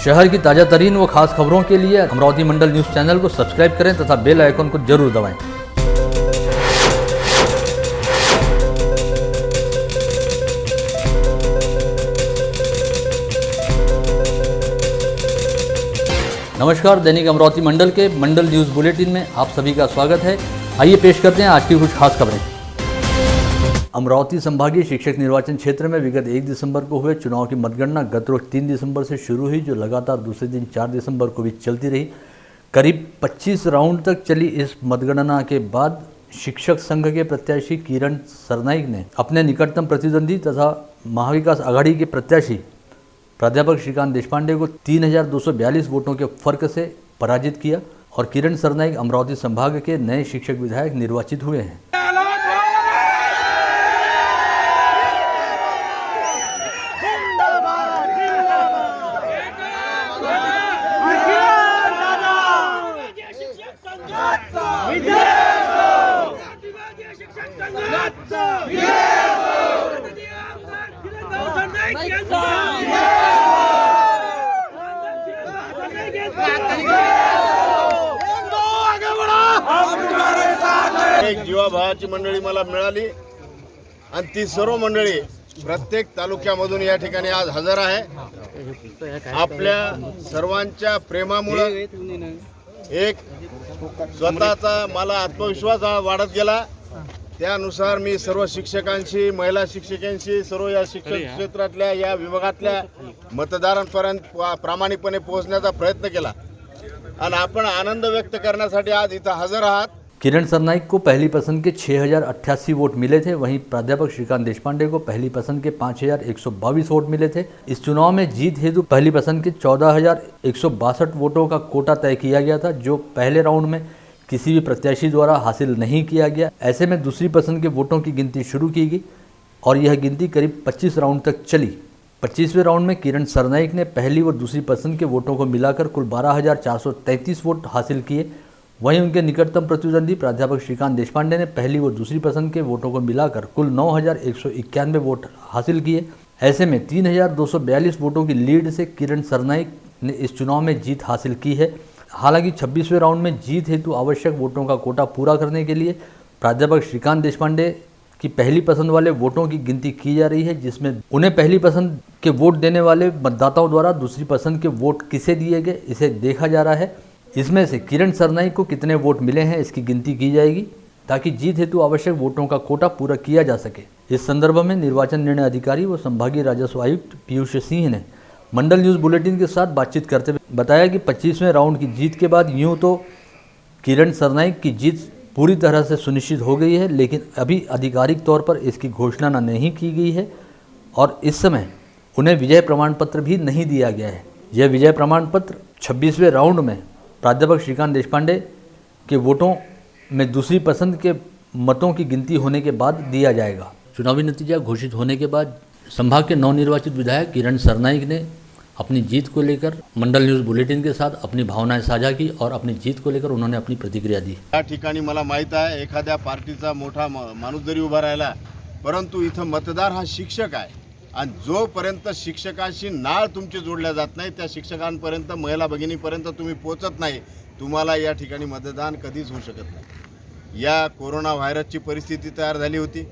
शहर की ताजा तरीन व खास खबरों के लिए अमरावती मंडल न्यूज चैनल को सब्सक्राइब करें तथा बेल आइकन को जरूर दबाएं। नमस्कार, दैनिक अमरावती मंडल के मंडल न्यूज बुलेटिन में आप सभी का स्वागत है। आइए पेश करते हैं आज की कुछ खास खबरें। अमरावती संभागीय शिक्षक निर्वाचन क्षेत्र में विगत 1 दिसंबर को हुए चुनाव की मतगणना गत रोज 3 दिसंबर से शुरू हुई, जो लगातार दूसरे दिन 4 दिसंबर को भी चलती रही। करीब 25 राउंड तक चली इस मतगणना के बाद शिक्षक संघ के प्रत्याशी किरण सरनाइक ने अपने निकटतम प्रतिद्वंदी तथा महाविकास आघाड़ी के प्रत्याशी प्राध्यापक श्रीकांत देशपांडे को 3242 वोटों के फर्क से पराजित किया और किरण सरनाइक अमरावती संभाग के नए शिक्षक विधायक निर्वाचित हुए हैं। एक जीवाभावाची मंडळी मला मिळाली आणि ती सर्व मंडळी प्रत्येक तालुक्यामधून या ठिकाणी आज हजर आहे। आपल्या सर्वांच्या प्रेमामुळे एक स्वतःचा मला आत्मविश्वास वाढत गेला। त्यानुसार मी सर्व शिक्षकांशी, महिला शिक्षकांशी, सर्व या शिक्षण क्षेत्रातल्या या विभागातल्या मतदारांपर्यंत प्रामाणिकपणे पोहोचण्याचा प्रयत्न केला आणि आपण आनंद व्यक्त करण्यासाठी आज इथं हजर आहात। किरण सरनाइक को पहली पसंद के 6088 वोट मिले थे, वहीं प्राध्यापक श्रीकांत देशपांडे को पहली पसंद के 5122 वोट मिले थे। इस चुनाव में जीत हेतु पहली पसंद के 14162 वोटों का कोटा तय किया गया था, जो पहले राउंड में किसी भी प्रत्याशी द्वारा हासिल नहीं किया गया। ऐसे में दूसरी पसंद के वोटों की गिनती शुरू की गई और यह गिनती करीब 25 राउंड तक चली। 25वें राउंड में किरण सरनाइक ने पहली व दूसरी पसंद के वोटों को मिलाकर कुल 12433 वोट हासिल किए। वहीं उनके निकटतम प्रतिद्वंदी प्राध्यापक श्रीकांत देशपांडे ने पहली व दूसरी पसंद के वोटों को मिलाकर कुल 9191 वोट हासिल किए। ऐसे में 3242 वोटों की लीड से किरण सरनाइक ने इस चुनाव में जीत हासिल की है। हालांकि 26वें राउंड में जीत हेतु आवश्यक वोटों का कोटा पूरा करने के लिए प्राध्यापक श्रीकांत देशपांडे की पहली पसंद वाले वोटों की गिनती की जा रही है, जिसमें उन्हें पहली पसंद के वोट देने वाले मतदाताओं द्वारा दूसरी पसंद के वोट किसे दिए गए, इसे देखा जा रहा है। इसमें से किरण सरनाइक को कितने वोट मिले हैं, इसकी गिनती की जाएगी ताकि जीत हेतु आवश्यक वोटों का कोटा पूरा किया जा सके। इस संदर्भ में निर्वाचन निर्णय अधिकारी व संभागीय राजस्व आयुक्त पीयूष सिंह ने मंडल न्यूज बुलेटिन के साथ बातचीत करते हुए बताया कि 25वें राउंड की जीत के बाद यूं तो किरण सरनाइक की जीत पूरी तरह से सुनिश्चित हो गई है, लेकिन अभी आधिकारिक तौर पर इसकी घोषणा नहीं की गई है और इस समय उन्हें विजय प्रमाण पत्र भी नहीं दिया गया है। यह विजय प्रमाण पत्र 26वें राउंड में प्राध्यापक श्रीकांत देशपांडे के वोटों में दूसरी पसंद के मतों की गिनती होने के बाद दिया जाएगा। चुनावी नतीजा घोषित होने के बाद संभाग के नवनिर्वाचित विधायक किरण सरनाइक ने अपनी जीत को लेकर मंडल न्यूज बुलेटिन के साथ अपनी भावनाएं साझा की और अपनी जीत को लेकर उन्होंने अपनी प्रतिक्रिया दी। या ठिकाणी मला माहित आहे एखाद्या पार्टीचा मोठा माणूस जरी उभा राहिला, परंतु इथं मतदार हा शिक्षक आहे आणि जोपर्यंत शिक्षकांशी नाळ तुमची जोडल्या जात नाही, त्या शिक्षकांपर्यंत, महिला भगिनीपर्यंत तुम्ही पोहोचत नाही, तुम्हाला या ठिकाणी मतदान कधीच होऊ शकत नाही। या कोरोना व्हायरसची परिस्थिती तयार झाली होती,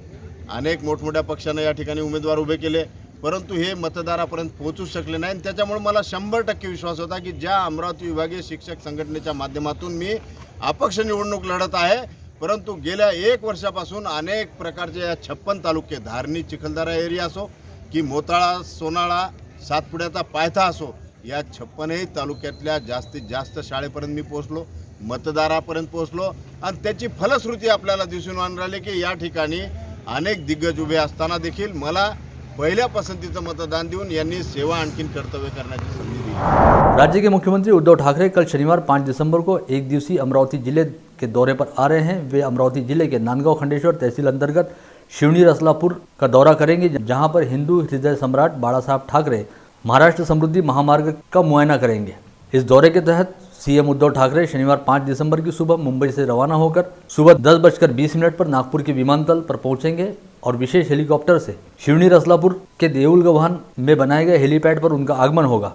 अनेक मोठमोठ्या पक्षांना या ठिकाणी उमेदवार उभे केले, परंतु हे मतदारापर्यंत पोहोचू शकले नाही। त्याच्यामुळे मला 100% विश्वास होता की ज्या अमरावती विभागीय शिक्षक संघटनेच्या माध्यमातून मी अपक्ष निवडणूक लढत आहे, परंतु गेल्या 1 वर्षापासून अनेक प्रकारचे या 56 तालुके, धारणी चिखलदरा एरिया असो की मोताळा, सोनाळा, सातपुड्याचा पायथा असो, या 56 तालुक्यातल्या जास्तीत जास्त शाळेपर्यंत मी पोहोचलो, मतदारापर्यंत पोहोचलो आणि त्याची फलश्रुती आपल्याला दिसून आणून राहिली की या ठिकाणी अनेक दिग्गज उभे असताना देखील मला पहिल्या पसंतीचं मतदान देऊन यांनी सेवा आणखीन कर्तव्य करण्याची संधी दिली। राज्य के मुख्यमंत्री उद्धव ठाकरे कल शनिवार 5 दिसंबर को एक दिवसीय अमरावती जिले के दौरे पर आ रहे हैं। वे अमरावती जिले के नांदगांव खंडेश्वर तहसील अंतर्गत शिवनी रसलापुर का दौरा करेंगे, जहां पर हिंदू हृदय सम्राट बाला साहब ठाकरे महाराष्ट्र समृद्धि महामार्ग का मुआयना करेंगे। इस दौरे के तहत सीएम उद्धव ठाकरे शनिवार 5 दिसंबर की सुबह मुंबई से रवाना होकर सुबह 10:20 पर नागपुर के विमानतल पर पहुंचेंगे और विशेष हेलीकॉप्टर से शिवनी रसलापुर के देउलगव्हाण में बनाए गए हेलीपैड पर उनका आगमन होगा।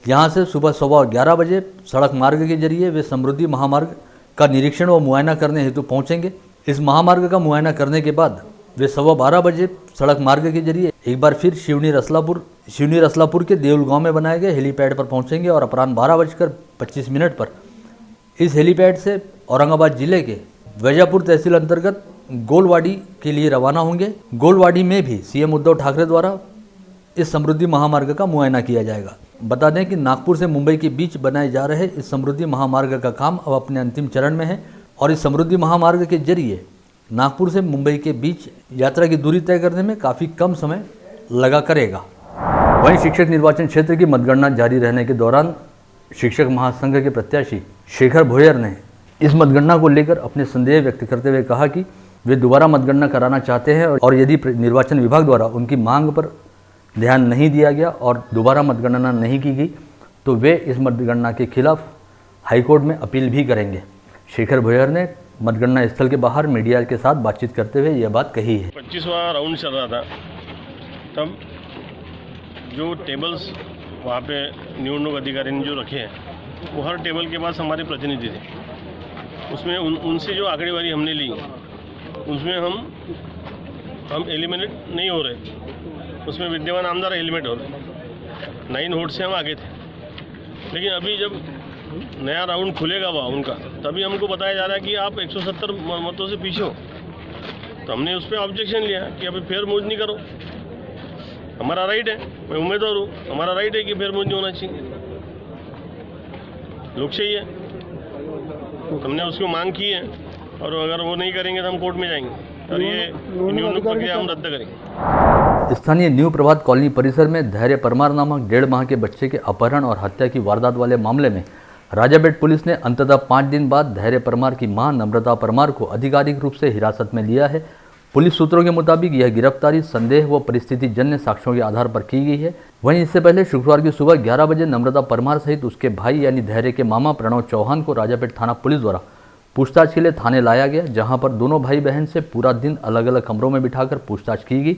यहाँ से सुबह 11:15 बजे सड़क मार्ग के जरिए वे समृद्धि महामार्ग का निरीक्षण व मुआयना करने हेतु पहुँचेंगे। इस महामार्ग का मुआयना करने के बाद वे 12:15 बजे सड़क मार्ग के जरिए एक बार फिर शिवनी रसलापुर के देउल गांव में बनाए गए हेलीपैड पर पहुंचेंगे और अपराह्न 12:25 पर इस हेलीपैड से औरंगाबाद जिले के वैजापुर तहसील अंतर्गत गोलवाड़ी के लिए रवाना होंगे। गोलवाड़ी में भी सीएम उद्धव ठाकरे द्वारा इस समृद्धि महामार्ग का मुआयना किया जाएगा। बता दें कि नागपुर से मुंबई के बीच बनाए जा रहे इस समृद्धि महामार्ग का काम अब अपने अंतिम चरण में है और इस समृद्धि महामार्ग के जरिए नागपुर से मुंबई के बीच यात्रा की दूरी तय करने में काफ़ी कम समय लगा करेगा। वहीं शिक्षक निर्वाचन क्षेत्र की मतगणना जारी रहने के दौरान शिक्षक महासंघ के प्रत्याशी शेखर भोयर ने इस मतगणना को लेकर अपने संदेह व्यक्त करते हुए कहा कि वे दोबारा मतगणना कराना चाहते हैं और यदि निर्वाचन विभाग द्वारा उनकी मांग पर ध्यान नहीं दिया गया और दोबारा मतगणना नहीं की गई तो वे इस मतगणना के खिलाफ हाईकोर्ट में अपील भी करेंगे। शेखर भोयर ने मतगणना स्थल के बाहर मीडिया के साथ बातचीत करते हुए यह बात कही है। 25वां राउंड चल रहा था, तब जो टेबल्स वहाँ पे निवडणूक अधिकारी ने जो रखे हैं वो हर टेबल के पास हमारे प्रतिनिधि थे। उसमें उनसे जो आंकड़ेवारी हमने ली उसमें हम एलिमिनेट नहीं हो रहे, उसमें विद्यमान आमदार एलिमिनेट हो रहे। 9 वोट से हम आगे थे, लेकिन अभी जब नया राउंड खुलेगा वहाँ उनका, तभी हमको बताया जा रहा है कि आप 170 मतों से पीछे हो। तो हमने उस पर ऑब्जेक्शन लिया कि अभी फेयर मूज नहीं करो, हमारा राइट है, मैं उम्मीदवार हूँ, हमारा राइट है कि फेयर मूज नहीं होना चाहिए, लोकशाही है। हमने उसको मांग की है और अगर वो नहीं करेंगे तो हम कोर्ट में जाएंगे और ये निवडणूक प्रक्रिया हम रद्द करेंगे। स्थानीय न्यू प्रभात कॉलोनी परिसर में धैर्य परमार नामक 1.5 माह के बच्चे के अपहरण और हत्या की वारदात वाले मामले में राजापेट पुलिस ने अंततः 5 दिन बाद धैर्य परमार की मां नम्रता परमार को आधिकारिक रूप से हिरासत में लिया है। पुलिस सूत्रों के मुताबिक यह गिरफ्तारी संदेह व परिस्थिति जन्य साक्ष्यों के आधार पर की गई है। वहीं इससे पहले शुक्रवार की सुबह 11 बजे नम्रता परमार सहित उसके भाई यानी धैर्य के मामा प्रणव चौहान को राजापेट थाना पुलिस द्वारा पूछताछ के लिए थाने लाया गया, जहां पर दोनों भाई बहन से पूरा दिन अलग अलग कमरों में बिठाकर पूछताछ की गई,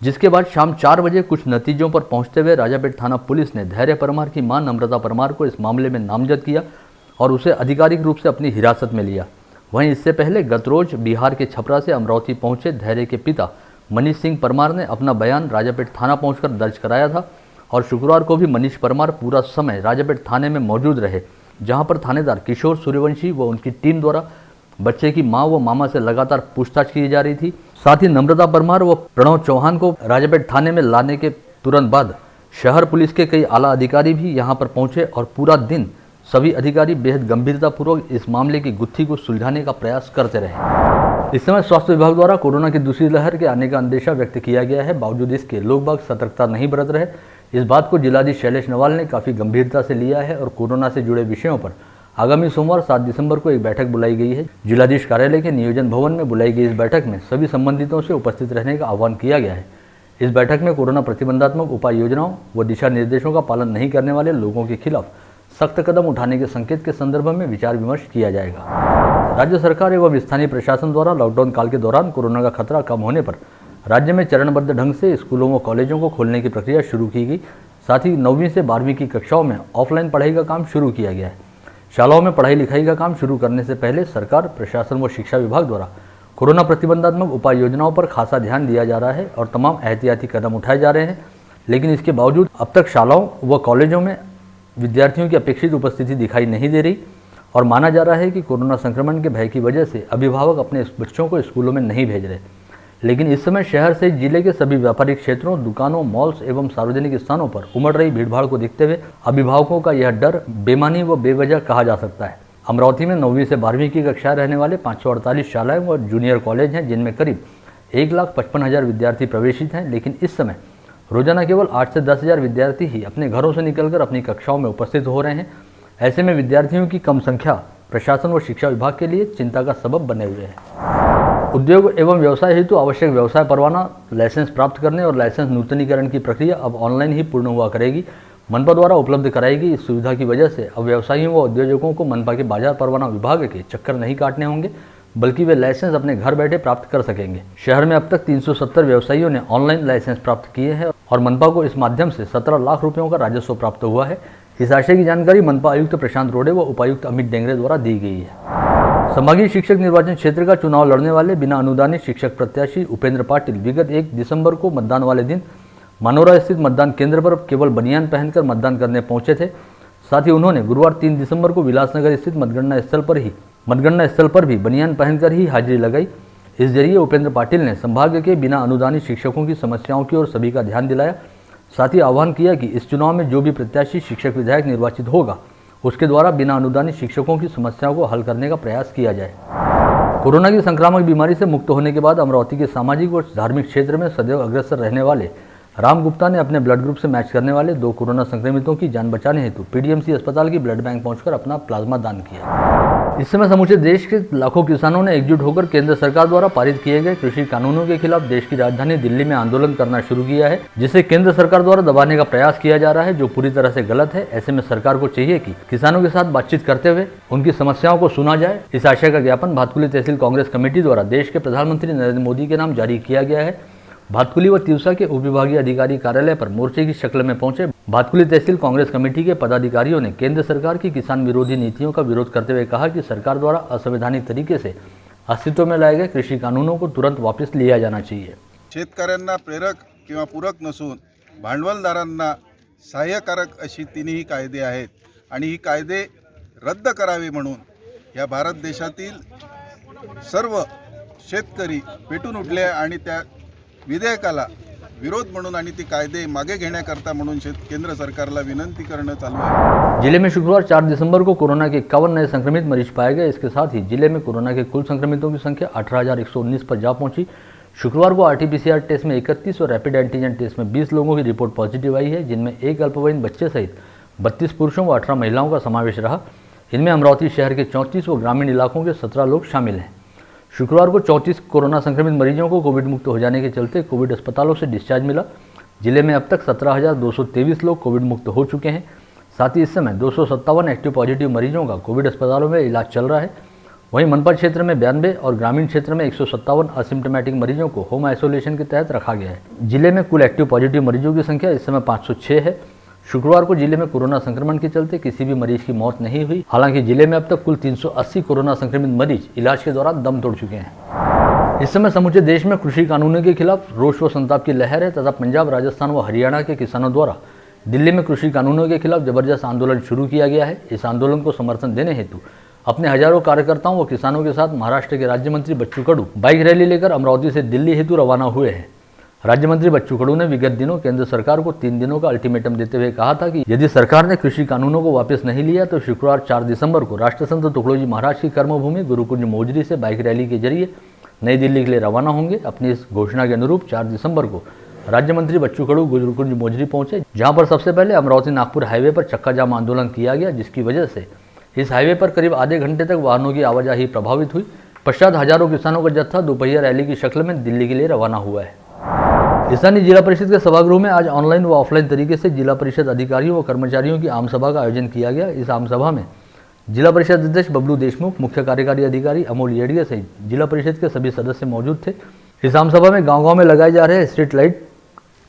जिसके बाद शाम 4 बजे कुछ नतीजों पर पहुंचते हुए राजापेट थाना पुलिस ने धैर्य परमार की मां नम्रता परमार को इस मामले में नामजद किया और उसे आधिकारिक रूप से अपनी हिरासत में लिया। वहीं इससे पहले गत रोज बिहार के छपरा से अमरावती पहुंचे धैर्य के पिता मनीष सिंह परमार ने अपना बयान राजापेट थाना पहुंचकर दर्ज कराया था और शुक्रवार को भी मनीष परमार पूरा समय राजापेट थाने में मौजूद रहे, जहां पर थानेदार किशोर सूर्यवंशी व उनकी टीम द्वारा बच्चे की मां व मामा से लगातार पूछताछ की जा रही थी। साथ ही नम्रता परमार व प्रणव चौहान को राजापेट थाने में लाने के तुरंत बाद शहर पुलिस के कई आला अधिकारी भी यहां पर पहुंचे और पूरा दिन सभी अधिकारी बेहद गंभीरतापूर्वक इस मामले की गुत्थी को सुलझाने का प्रयास करते रहे। इस समय स्वास्थ्य विभाग द्वारा कोरोना की दूसरी लहर के आने का अंदेशा व्यक्त किया गया है। बावजूद इसके लोग बाग सतर्कता नहीं बरत रहे। इस बात को जिलाधीश शैलेश नवाल ने काफ़ी गंभीरता से लिया है और कोरोना से जुड़े विषयों पर आगामी सोमवार 7 दिसंबर को एक बैठक बुलाई गई है। जिलाधीश कार्यालय के नियोजन भवन में बुलाई गई इस बैठक में सभी संबंधितों से उपस्थित रहने का आह्वान किया गया है। इस बैठक में कोरोना प्रतिबंधात्मक उपाय योजनाओं व दिशा निर्देशों का पालन नहीं करने वाले लोगों के खिलाफ सख्त कदम उठाने के संकेत के संदर्भ में विचार विमर्श किया जाएगा। राज्य सरकार एवं स्थानीय प्रशासन द्वारा लॉकडाउन काल के दौरान कोरोना का खतरा कम होने पर राज्य में चरणबद्ध ढंग से स्कूलों व कॉलेजों को खोलने की प्रक्रिया शुरू की गई। साथ ही 9वीं से 12वीं की कक्षाओं में ऑफलाइन पढ़ाई का काम शुरू किया गया है। शालाओं में पढ़ाई लिखाई का काम शुरू करने से पहले सरकार, प्रशासन व शिक्षा विभाग द्वारा कोरोना प्रतिबंधात्मक उपाय योजनाओं पर खासा ध्यान दिया जा रहा है और तमाम एहतियाती कदम उठाए जा रहे हैं। लेकिन इसके बावजूद अब तक शालाओं व कॉलेजों में विद्यार्थियों की अपेक्षित उपस्थिति दिखाई नहीं दे रही और माना जा रहा है कि कोरोना संक्रमण के भय की वजह से अभिभावक अपने बच्चों को स्कूलों में नहीं भेज रहे। लेकिन इस समय शहर से जिले के सभी व्यापारिक क्षेत्रों, दुकानों, मॉल्स एवं सार्वजनिक स्थानों पर उमड़ रही भीड़भाड़ को देखते हुए अभिभावकों का यह डर बेमानी व बेवजह कहा जा सकता है। अमरावती में 9वीं से 12वीं की कक्षाएं रहने वाले 548 शालाएं व जूनियर कॉलेज हैं, जिनमें करीब 1,55,000 विद्यार्थी प्रवेशित हैं। लेकिन इस समय रोजाना केवल 8 से 10,000 विद्यार्थी ही अपने घरों से निकलकर अपनी कक्षाओं में उपस्थित हो रहे हैं। ऐसे में विद्यार्थियों की कम संख्या प्रशासन व शिक्षा विभाग के लिए चिंता का सबब बने हुए है। उद्योग एवं व्यवसाय हेतु आवश्यक व्यवसाय परवाना, लाइसेंस प्राप्त करने और लाइसेंस नूतनीकरण की प्रक्रिया अब ऑनलाइन ही पूर्ण हुआ करेगी। मनपा द्वारा उपलब्ध कराई गई इस सुविधा की वजह से अब व्यवसायियों व उद्योजकों को मनपा के बाजार परवाना विभाग के चक्कर नहीं काटने होंगे, बल्कि वे लाइसेंस अपने घर बैठे प्राप्त कर सकेंगे। शहर में अब तक 370 व्यवसायियों ने ऑनलाइन लाइसेंस प्राप्त किए हैं और मनपा को इस माध्यम से 17 लाख रुपयों का राजस्व प्राप्त हुआ है। इस आशय की जानकारी मनपा आयुक्त प्रशांत रोडे व उपायुक्त अमित डेंगरे द्वारा दी गई है। संभागीय शिक्षक निर्वाचन क्षेत्र का चुनाव लड़ने वाले बिना अनुदानित शिक्षक प्रत्याशी उपेंद्र पाटिल विगत 1 दिसंबर को मतदान वाले दिन मनोरा स्थित मतदान केंद्र पर केवल बनियान पहनकर मतदान करने पहुंचे थे। साथ ही उन्होंने गुरुवार 3 दिसंबर को विलासनगर स्थित मतगणना स्थल पर भी बनियान पहनकर ही हाजिरी लगाई। इस जरिए उपेंद्र पाटिल ने संभाग के बिना अनुदानित शिक्षकों की समस्याओं की ओर सभी का ध्यान दिलाया। साथ ही आह्वान किया कि इस चुनाव में जो भी प्रत्याशी शिक्षक विधायक निर्वाचित होगा उसके द्वारा बिना अनुदानित शिक्षकों की समस्याओं को हल करने का प्रयास किया जाए। कोरोना की संक्रामक बीमारी से मुक्त होने के बाद अमरावती के सामाजिक और धार्मिक क्षेत्र में सदैव अग्रसर रहने वाले राम गुप्ता ने अपने ब्लड ग्रुप से मैच करने वाले 2 कोरोना संक्रमितों की जान बचाने हेतु पीडीएमसी अस्पताल की ब्लड बैंक पहुंचकर अपना प्लाज्मा दान किया। इस समय समूचे देश के लाखों किसानों ने एकजुट होकर केंद्र सरकार द्वारा पारित किए गए कृषि कानूनों के खिलाफ देश की राजधानी दिल्ली में आंदोलन करना शुरू किया है, जिसे केंद्र सरकार द्वारा दबाने का प्रयास किया जा रहा है, जो पूरी तरह से गलत है। ऐसे में सरकार को चाहिए कि किसानों के साथ बातचीत करते हुए उनकी समस्याओं को सुना जाए। इस आशय का ज्ञापन भातकुली तहसील कांग्रेस कमेटी द्वारा देश के प्रधानमंत्री नरेंद्र मोदी के नाम जारी किया गया है। भातकुली व तिवसा के उपविभागीय अधिकारी कार्यालय पर मोर्चे की शक्ल में पहुंचे भातकुली तहसील कांग्रेस कमेटी के पदाधिकारियों ने केंद्र सरकार की किसान विरोधी नीतियों का विरोध करते हुए कहा कि सरकार द्वारा असंवैधानिक तरीके से अस्तित्व में लाए गए कृषि कानूनों को तुरंत वापस लिया जाना चाहिए। शेतकऱ्यांना प्रेरक किंवा पूरक नसून भांडवलदारांना सहाय्यकारक अशी तिन्ही कायदे आहेत आणि ही कायदे रद्द करावे म्हणून या भारत देशातील सर्व शेतकरी पेटून उठले आणि त्या विधेयकाला विरोध म्हणून आणि ती कायदे मागे घेण्याकरता म्हणून केंद्र सरकारला विनंती करणं चालू है। जिले में शुक्रवार 4 दिसंबर को कोरोना के 51 नए संक्रमित मरीज पाए गए। इसके साथ ही जिले में कोरोना के कुल संक्रमितों की संख्या 18,119 पर जा पहुंची। शुक्रवार को RT-PCR टेस्ट में 31 और रैपिड एंटीजन टेस्ट में 20 लोगों की रिपोर्ट पॉजिटिव आई है, जिनमें 1 अल्पवयीन बच्चे सहित 32 पुरुषों व 18 महिलाओं का समावेश रहा। इनमें अमरावती शहर के 34 व ग्रामीण इलाकों के 17 लोग शामिल हैं। शुक्रवार को 34 कोरोना संक्रमित मरीजों को कोविड मुक्त हो जाने के चलते कोविड अस्पतालों से डिस्चार्ज मिला। जिले में अब तक 17,223 लोग कोविड मुक्त हो चुके हैं। साथ ही इस समय 257 एक्टिव पॉजिटिव मरीजों का कोविड अस्पतालों में इलाज चल रहा है। वहीं मनपा क्षेत्र में 92 और ग्रामीण क्षेत्र में 157 असिम्टोमेटिक मरीजों को होम आइसोलेशन के तहत रखा गया है। जिले में कुल एक्टिव पॉजिटिव मरीजों की संख्या इस समय 506 है। शुक्रवार को जिले में कोरोना संक्रमण के चलते किसी भी मरीज की मौत नहीं हुई। हालांकि जिले में अब तक कुल 380 कोरोना संक्रमित मरीज इलाज के दौरान दम तोड़ चुके हैं। इस समय समूचे देश में कृषि कानूनों के खिलाफ रोष व संताप की लहर है तथा पंजाब, राजस्थान व हरियाणा के किसानों द्वारा दिल्ली में कृषि कानूनों के खिलाफ जबरदस्त आंदोलन शुरू किया गया है। इस आंदोलन को समर्थन देने हेतु अपने हजारों कार्यकर्ताओं व किसानों के साथ महाराष्ट्र के राज्य मंत्री बच्चू कडू बाइक रैली लेकर अमरावती से दिल्ली हेतु रवाना हुए हैं। राज्य मंत्री बच्चू कडू ने विगत दिनों केंद्र सरकार को 3 दिनों का अल्टीमेटम देते हुए कहा था कि यदि सरकार ने कृषि कानूनों को वापस नहीं लिया तो शुक्रवार 4 दिसंबर को राष्ट्रसंत तुकडोजी महाराज की कर्मभूमि गुरुकुंज मोजरी से बाइक रैली के जरिए नई दिल्ली के लिए रवाना होंगे। अपनी इस घोषणा के अनुरूप 4 दिसंबर को राज्य मंत्री बच्चू कडू गुरुकुंज मोजरी पहुंचे, जहां पर सबसे पहले अमरावती नागपुर हाईवे पर चक्का जाम आंदोलन किया गया, जिसकी वजह से इस हाईवे पर करीब आधे घंटे तक वाहनों की आवाजाही प्रभावित हुई। पश्चात हजारों किसानों का जत्था दोपहिया रैली की शक्ल में दिल्ली के लिए रवाना हुआ है। स्थानीय जिला परिषद के सभागृह में आज ऑनलाइन व ऑफलाइन तरीके से जिला परिषद अधिकारियों व कर्मचारियों की आम सभा का आयोजन किया गया। इस आम सभा में जिला परिषद अध्यक्ष बबलू देशमुख, मुख्य कार्यकारी अधिकारी अमोल येडिया सहित जिला परिषद के सभी सदस्य मौजूद थे। इस आम सभा में गाँव-गाँव में लगाए जा रहे स्ट्रीट लाइट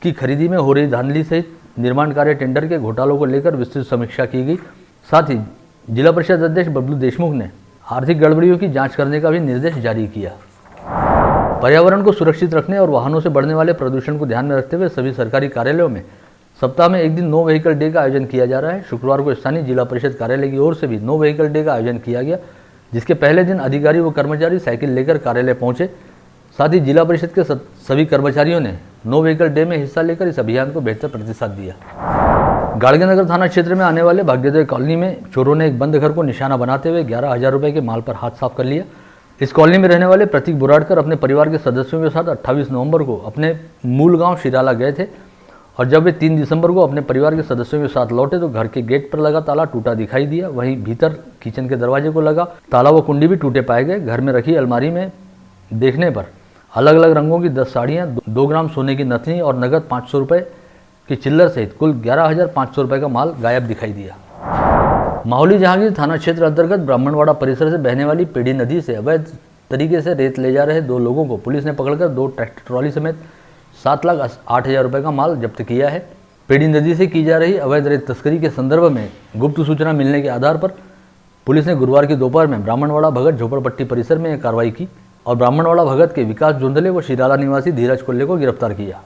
की खरीदी में हो रही धांधली सहित निर्माण कार्य टेंडर के घोटालों को लेकर विस्तृत समीक्षा की गई। साथ ही जिला परिषद अध्यक्ष बबलू देशमुख ने आर्थिक गड़बड़ियों की जाँच करने का भी निर्देश जारी किया। पर्यावरण को सुरक्षित रखने और वाहनों से बढ़ने वाले प्रदूषण को ध्यान में रखते हुए सभी सरकारी कार्यालयों में सप्ताह में एक दिन नो व्हीकल डे का आयोजन किया जा रहा है। शुक्रवार को स्थानीय जिला परिषद कार्यालय की ओर से भी नो व्हीकल डे का आयोजन किया गया, जिसके पहले दिन अधिकारी व कर्मचारी साइकिल लेकर कार्यालय पहुंचे। साथ ही जिला परिषद के सभी कर्मचारियों ने नो व्हीकल डे में हिस्सा लेकर इस अभियान को बेहतर प्रतिसाद दिया। गाड़गेनगर थाना क्षेत्र में आने वाले भाग्योदय कॉलोनी में चोरों ने एक बंद घर को निशाना बनाते हुए 11,000 रुपये के माल पर हाथ साफ कर लिया। इस कॉलोनी में रहने वाले प्रतीक बुराड़कर अपने परिवार के सदस्यों के साथ 28 नवंबर को अपने मूल गांव शिराला गए थे और जब वे 3 दिसंबर को अपने परिवार के सदस्यों के साथ लौटे तो घर के गेट पर लगा ताला टूटा दिखाई दिया। वहीं भीतर किचन के दरवाजे को लगा ताला व कुंडी भी टूटे पाए गए। घर में रखी अलमारी में देखने पर अलग अलग रंगों की 10 साड़ियाँ, 2 ग्राम सोने की नथनी और नगद 500 रुपये की चिल्लर सहित कुल 11,500 रुपये का माल गायब दिखाई दिया। माहौली जहांगीर थाना क्षेत्र अंतर्गत ब्राह्मणवाड़ा परिसर से बहने वाली पेड़ी नदी से अवैध तरीके से रेत ले जा रहे 2 लोगों को पुलिस ने पकड़कर 2 ट्रैक्टर ट्रॉली समेत 7,08,000 रुपये का माल जब्त किया है। पेड़ी नदी से की जा रही अवैध रेत तस्करी के संदर्भ में गुप्त सूचना मिलने के आधार पर पुलिस ने गुरुवार की दोपहर में ब्राह्मणवाड़ा भगत झोपड़पट्टी परिसर में एक कार्रवाई की और ब्राह्मणवाड़ा भगत के विकास जोंधले व शिराला निवासी धीरज कोल्ले को गिरफ्तार किया।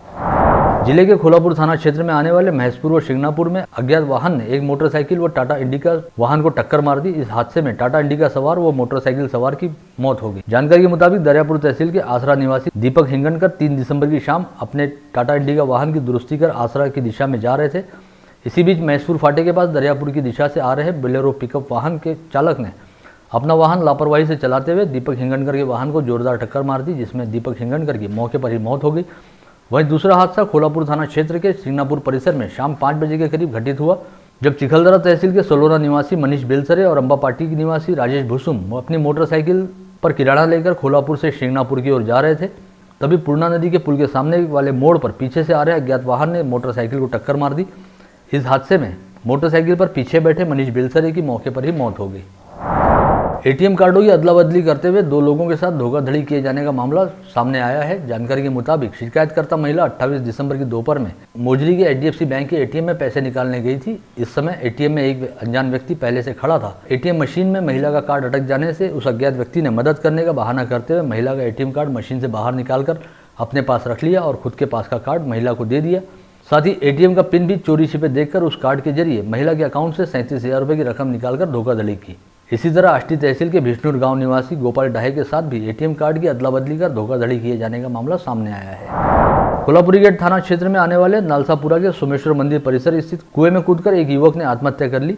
जिले के खोलापुर थाना क्षेत्र में आने वाले महेशपुर व शिंगनापुर में अज्ञात वाहन ने एक मोटरसाइकिल व टाटा इंडिका वाहन को टक्कर मार दी। इस हादसे में टाटा इंडिका सवार व मोटरसाइकिल सवार की मौत हो गई। जानकारी के मुताबिक दरियापुर तहसील के आसरा निवासी दीपक हिंगनकर 3 दिसंबर की शाम अपने टाटा इंडिका वाहन की दुरुस्ती कर आसरा की दिशा में जा रहे थे। इसी बीच महेशपुर फाटे के पास दरियापुर की दिशा से आ रहे बोलेरो पिकअप वाहन के चालक ने अपना वाहन लापरवाही से चलाते हुए दीपक हिंगनकर के वाहन को जोरदार टक्कर मार दी, जिसमें दीपक हिंगनकर की मौके पर ही मौत हो गई। वहीं दूसरा हादसा खोलापुर थाना क्षेत्र के सिंगनापुर परिसर में शाम 5 बजे के करीब घटित हुआ, जब चिखलदरा तहसील के सोलोरा निवासी मनीष बेलसरे और अम्बापाटी की निवासी राजेश भुसुम अपनी मोटरसाइकिल पर किराना लेकर खोलापुर से शिंगनापुर की ओर जा रहे थे। तभी पूर्णा नदी के पुल के सामने वाले मोड़ पर पीछे से आ रहे अज्ञात वाहन ने मोटरसाइकिल को टक्कर मार दी। इस हादसे में मोटरसाइकिल पर पीछे बैठे मनीष बेलसरे की मौके पर ही मौत हो गई। एटीएम कार्डों की अदला बदली करते हुए 2 लोगों के साथ धोखाधड़ी किए जाने का मामला सामने आया है। जानकारी के मुताबिक शिकायतकर्ता महिला 28 दिसंबर की दोपहर में मोजरी के HDFC बैंक के एटीएम में पैसे निकालने गई थी। इस समय एटीएम में एक अनजान व्यक्ति पहले से खड़ा था। एटीएम मशीन में महिला का कार्ड अटक जाने से उस अज्ञात व्यक्ति ने मदद करने का बहाना करते हुए महिला का एटीएम कार्ड मशीन से बाहर निकालकर अपने पास रख लिया और खुद के पास का कार्ड महिला को दे दिया। साथ ही एटीएम का पिन भी चोरी छिपे देखकर उस कार्ड के जरिए महिला के अकाउंट से 37,000 रुपये की रकम निकालकर धोखाधड़ी की। इसी तरह आष्टी तहसील के विष्णुर गांव निवासी गोपाल डाहे के साथ भी एटीएम कार्ड की अदला बदली कर धोखाधड़ी किए जाने का मामला सामने आया है। कोल्हापुरी गेट थाना क्षेत्र में आने वाले नालसापुरा के सोमेश्वर मंदिर परिसर स्थित कुएं में कूदकर एक युवक ने आत्महत्या कर ली।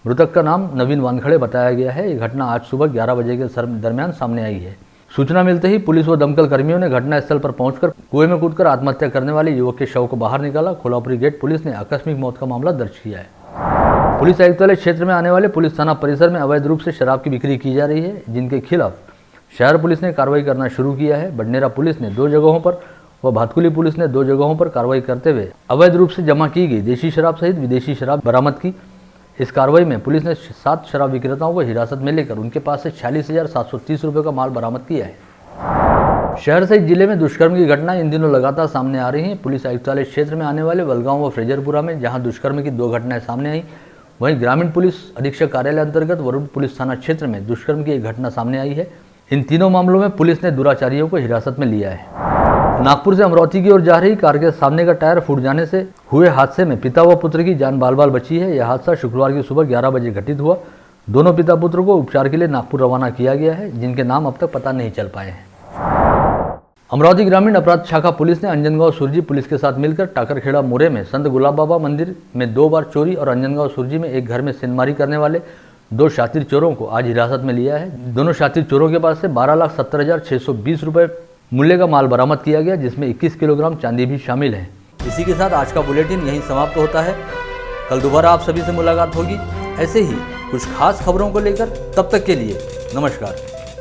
मृतक का नाम नवीन वानखड़े बताया गया है। ये घटना आज सुबह 11 बजे के दरमियान सामने आई है। सूचना मिलते ही पुलिस व दमकल कर्मियों ने घटनास्थल पर पहुंचकर कुएं में कूदकर आत्महत्या करने वाले युवक के शव को बाहर निकाला। कोल्हापुरी गेट पुलिस ने आकस्मिक मौत का मामला दर्ज किया है। पुलिस आयुक्तालय क्षेत्र में आने वाले पुलिस थाना परिसर में अवैध रूप से शराब की बिक्री की जा रही है, जिनके खिलाफ शहर पुलिस ने कार्रवाई करना शुरू किया है। बडनेरा पुलिस ने 2 जगहों पर व भातकुली पुलिस ने 2 जगहों पर कार्रवाई करते हुए अवैध रूप से जमा की गई देशी शराब सहित विदेशी शराब बरामद की। इस कार्रवाई में पुलिस ने 7 शराब विक्रेताओं को हिरासत में लेकर उनके पास से 46,730 रुपये का माल बरामद किया है। शहर सहित जिले में दुष्कर्म की घटनाएं इन दिनों लगातार सामने आ रही हैं। पुलिस आयुक्तालय क्षेत्र में आने वाले वलगांव व फ्रेजरपुरा में जहां दुष्कर्म की 2 घटनाएं सामने आई, वहीं ग्रामीण पुलिस अधीक्षक कार्यालय अंतर्गत वरुण पुलिस थाना क्षेत्र में दुष्कर्म की एक घटना सामने आई है। इन तीनों मामलों में पुलिस ने दुराचारियों को हिरासत में लिया है। नागपुर से अमरावती की ओर जा रही कार के सामने का टायर फूट जाने से हुए हादसे में पिता व पुत्र की जान बाल बाल बची है। यह हादसा शुक्रवार की सुबह 11 बजे घटित हुआ। दोनों पिता पुत्र को उपचार के लिए नागपुर रवाना किया गया है, जिनके नाम अब तक पता नहीं चल पाए हैं। अमरावती ग्रामीण अपराध शाखा पुलिस ने अंजनगांव सुरजी पुलिस के साथ मिलकर टाकरखेड़ा मोरे में संत गुलाब बाबा मंदिर में 2 बार चोरी और अंजनगांव सुरजी में एक घर में सिनमारी करने वाले 2 शातिर चोरों को आज हिरासत में लिया है। दोनों शातिर चोरों के पास से 12,70,620 रुपये मूल्य का माल बरामद किया गया, जिसमें 21 किलोग्राम चांदी भी शामिल है। इसी के साथ आज का बुलेटिन यहीं समाप्त होता है। कल दोबारा आप सभी से मुलाकात होगी ऐसे ही कुछ खास खबरों को लेकर। तब तक के लिए नमस्कार।